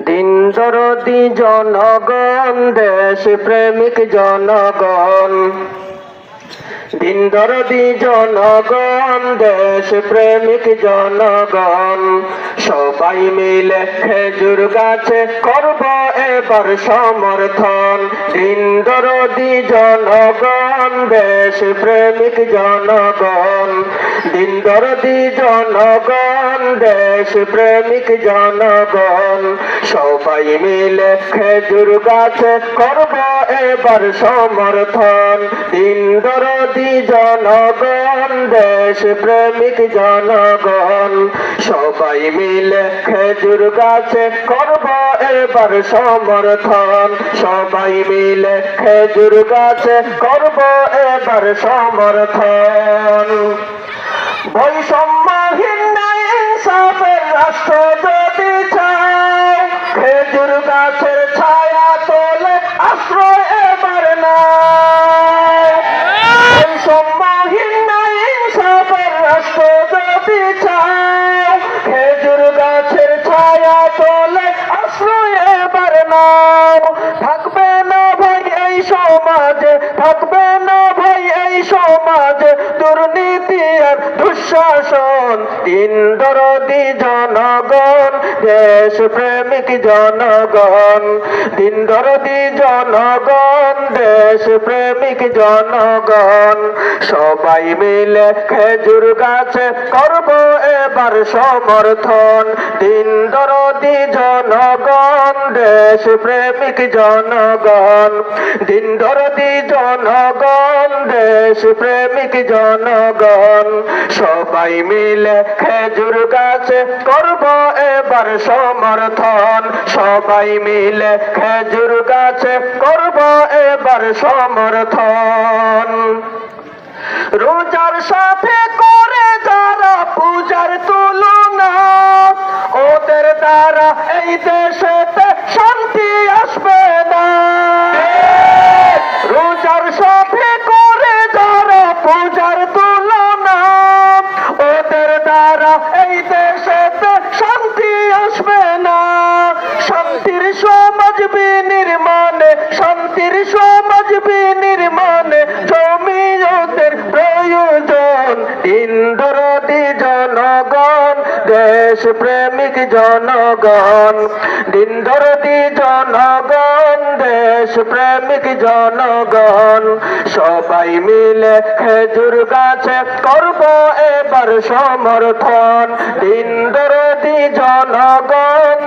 দিন দরদি জনগণ, দেশ প্রেমিক জনগণ। দিন দরদি জনগণ, দেশ প্রেমিক জনগণ। সবাই মিলে খেজুর গাছে করব এবার সমর্থন। দিন দরদি জনগণ, দেশ প্রেমিক জনগণ। দিন দরদি জনগণ, দেশ প্রেমিক জনগণ। সবাই মিলে খেজুর গাছে করব এবার সমর্থন। দিন দরদি জনগণ, দেশ প্রেমিক জনগণ। সবাই মিলে খেজুর গাছে করব এবার সমর্থন। সবাই মিলে খেজুর গাছে করব এবার সমর্থন। বৈষম্যহীন ন্যায় ইনসাফের রাষ্ট্র যদি চাও, খেজুর গাছের ছায়া তোলে আশ্রয় এবার নাও। বৈষম্যহীন ন্যায় ইনসাফের রাষ্ট্র যদি চাও, খেজুর গাছের ছায়া তোলে আশ্রয় এবার নাও। থাকবে না ভাই এই সমাজে, থাকবে না ভাই এই সমাজে দুর্নীতি আর দুঃশাসন। দিন দরদি জনগণ, দেশ প্রেমিক জনগণ। দিন দরদি জনগণ, দেশ প্রেমিক জনগণ। সবাই মিলে খেজুর গাছে করব এবার সমর্থন। দিন দরদি জনগণ, দেশ প্রেমিক জনগণ। দিন দরদি জনগণ, দেশ প্রেমিক জনগণ। সবাই মিলে খেজুর গাছে করব এবার সমর্থন। সবাই মিলে খেজুর গাছে করব এবার সমর্থন। রোজার সাথে করে যারা পূজার তুলনা, ওদের দ্বারা এই দেশেতে শান্তি আসবে না। রোজার সাথে করে যারা পূজার তুলনা, ওদের দ্বারা এই দেশেতে শান্তি আসবে না। শান্তির সমাজ বিনির্মাণে, শান্তির সমাজ বিনির্মাণে জমিয়তের প্রয়োজন। দিন দরদি জনগণ, দেশ প্রেমিক জনগণ। দিন দরদি জনগণ, দেশ প্রেমিক জনগণ। সবাই মিলে খেজুর গাছে করব এবার সমর্থন। দিন দরদি জনগণ।